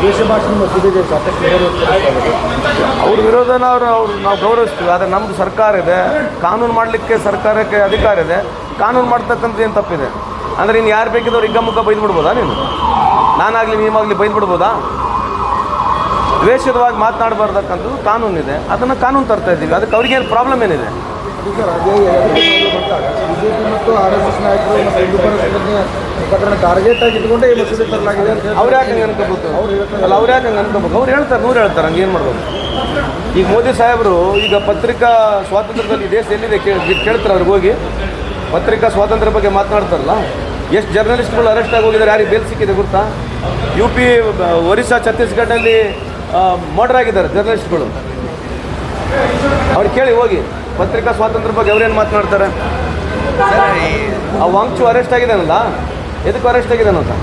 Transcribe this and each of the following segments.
ದೇಶ ಭಾಷೆ ಮಸೂದೆಗೆ ಸಾಕಷ್ಟು ಅವ್ರ ವಿರೋಧನ ನಾವು ಗೌರವಿಸ್ತೀವಿ. ಆದರೆ ನಮ್ಮದು ಸರ್ಕಾರ ಇದೆ, ಕಾನೂನು ಮಾಡಲಿಕ್ಕೆ ಸರ್ಕಾರಕ್ಕೆ ಅಧಿಕಾರ ಇದೆ. ಕಾನೂನು ಮಾಡ್ತಕ್ಕಂಥ ಏನು ತಪ್ಪಿದೆ ಅಂದರೆ ಇನ್ನು ಯಾರು ಬೇಕಿದ್ದವ್ರು ಹಿಗ್ಗಮುಗ್ಗ ಬೈದು ಬಿಡ್ಬೋದಾ? ನಾನಾಗಲಿ ನೀವಾಗಲಿ ಬೈದು ಬಿಡ್ಬೋದಾ? ದ್ವೇಷದವಾಗಿ ಮಾತನಾಡಬಾರ್ದಕ್ಕಂಥದ್ದು ಕಾನೂನಿದೆ, ಅದನ್ನು ಕಾನೂನು ತರ್ತಾ ಇದ್ದೀವಿ. ಅದಕ್ಕೆ ಅವ್ರಿಗೇನು ಪ್ರಾಬ್ಲಮ್ ಏನಿದೆ? ಸರ್, ಅದೇ ಬಿಜೆಪಿ ಮತ್ತು RSS ನಾಯಕರು ಮತ್ತು ಹಿಂದೂಪರ ಸಂಘಟನೆ ಪ್ರಕರಣ ಟಾರ್ಗೆಟ್ ಆಗಿ ಇಟ್ಕೊಂಡೆ ಈ ಮಸೂದೆ ತರಲಾಗಿದೆ ಅಂತ ಅವ್ರು ಯಾಕೆ ಹಂಗೆ ಅನ್ಕೋಬೇಕು? ಅವ್ರು ಯಾಕೆ ಹಂಗೆ ಅನ್ಕೋಬೇಕು? ಅವ್ರು ಹೇಳ್ತಾರೆ, 100 ಹೇಳ್ತಾರೆ, ಹಂಗೆ ಏನು ಮಾಡ್ಬೋದು? ಈಗ ಮೋದಿ ಸಾಹೇಬರು ಈಗ ಪತ್ರಿಕಾ ಸ್ವಾತಂತ್ರ್ಯದಲ್ಲಿ ದೇಶ ಎಲ್ಲಿದೆ ಕೇಳ್ತಾರೆ. ಅವ್ರಿಗೆ ಹೋಗಿ ಪತ್ರಿಕಾ ಸ್ವಾತಂತ್ರ್ಯ ಬಗ್ಗೆ ಮಾತನಾಡ್ತಾರಲ್ಲ, ಎಷ್ಟು ಜರ್ನಲಿಸ್ಟ್ಗಳು ಅರೆಸ್ಟ್ ಆಗಿ ಹೋಗಿದ್ದಾರೆ, ಯಾರಿಗೆ ಬೇಲ್ ಸಿಕ್ಕಿದೆ ಗೊತ್ತಾ? UP, ಒರಿಸ್ಸಾ, ಛತ್ತೀಸ್ಗಢದಲ್ಲಿ ಮರ್ಡರ್ ಆಗಿದ್ದಾರೆ ಜರ್ನಲಿಸ್ಟ್ಗಳು. ಅವ್ರು ಕೇಳಿ ಹೋಗಿ ಪತ್ರಿಕಾ ಸ್ವಾತಂತ್ರ್ಯ ಬಗ್ಗೆ ಅವ್ರೇನು ಮಾತನಾಡ್ತಾರೆ? ಆ ವಾಂಗ್ಚು ಅರೆಸ್ಟ್ ಆಗಿದ್ದಾನಲ್ಲ, ಎದಕ್ಕೆ ಅರೆಸ್ಟ್ ಆಗಿದ್ದಾನಂತ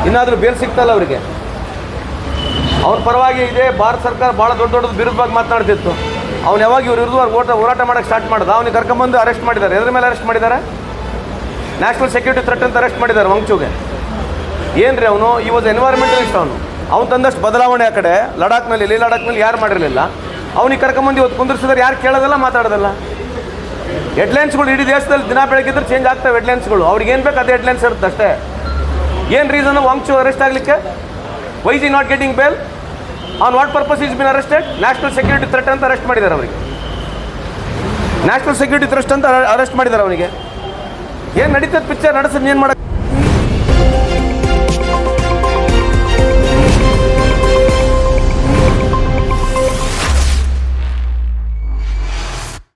ಇನ್ನಾದರೂ ಬೇಲ್ ಸಿಗ್ತಲ್ಲ ಅವರಿಗೆ. ಅವ್ರ ಪರವಾಗಿ ಇದೆ ಭಾರತ ಸರ್ಕಾರ ಭಾಳ ದೊಡ್ಡದು ವಿರುದ್ಧವಾಗಿ ಮಾತನಾಡ್ತಿತ್ತು. ಅವ್ನು ಯಾವಾಗ ಇವ್ರ ವಿರುದ್ಧ ಹೋರಾಟ ಮಾಡೋಕ್ಕೆ ಸ್ಟಾರ್ಟ್ ಮಾಡಿದ, ಅವನಿಗೆ ಕರ್ಕೊಂಬಂದು ಅರೆಸ್ಟ್ ಮಾಡಿದ್ದಾರೆ. ಎದ್ರ ಮೇಲೆ ಅರೆಸ್ಟ್ ಮಾಡಿದ್ದಾರೆ? ನ್ಯಾಷನಲ್ ಸೆಕ್ಯೂರಿಟಿ ಥ್ರೆಟ್ ಅಂತ ಅರೆಸ್ಟ್ ಮಾಡಿದ್ದಾರೆ ವಾಂಗ್ಚುಗೆ. ಏನು ರೀ ಅವನು? ಈ ವಾಸ್ ಎನ್ವೈರ್ಮೆಂಟಲಿಸ್ಟ್. ಅವ್ನು ತಂದಷ್ಟು ಬದಲಾವಣೆ ಆ ಕಡೆ ಲಡಾಖ್ನಲ್ಲಿ, ಲಡಾಖ್ನಲ್ಲಿ ಯಾರು ಮಾಡಿರಲಿಲ್ಲ. ಅವನಿಗೆ ಕರ್ಕೊಂಬಂದು ಇವತ್ತು ಕುಂದಿರ್ಸಿದ್ರೆ ಯಾರು ಕೇಳೋದಲ್ಲ, ಮಾತಾಡೋದಲ್ಲ. ಹೆಡ್ಲೈನ್ಸ್ಗಳು ಇಡೀ ದೇಶದಲ್ಲಿ ದಿನ ಬೆಳಗ್ಗಿದ್ರೆ ಚೇಂಜ್ ಆಗ್ತವೆ ಹೆಡ್ಲೈನ್ಸ್ಗಳು. ಅವ್ರಿಗೆ ಏನು ಬೇಕು ಅದೇ ಹೆಡ್ಲೈನ್ಸ್ ಇರುತ್ತೆ ಅಷ್ಟೇ. ಏನು ರೀಸನ್ ವಾಂಗ್ಚು ಅರೆಸ್ಟ್ ಆಗಲಿಕ್ಕೆ? Why is not getting bail? On what purpose is been arrested? National security threat ಅಂತ ಅರೆಸ್ಟ್ ಮಾಡಿದ್ದಾರೆ ಅವರಿಗೆ. ನ್ಯಾಷನಲ್ ಸೆಕ್ಯೂರಿಟಿ ಥ್ರೆಟ್ ಅಂತ ಅರೆಸ್ಟ್ ಮಾಡಿದ್ದಾರೆ ಅವನಿಗೆ. ಏನು ನಡೀತದೆ ಪಿಕ್ಚರ್ ನಡೆಸೋದು ಏನು ಮಾಡೋಕ್ಕೆ?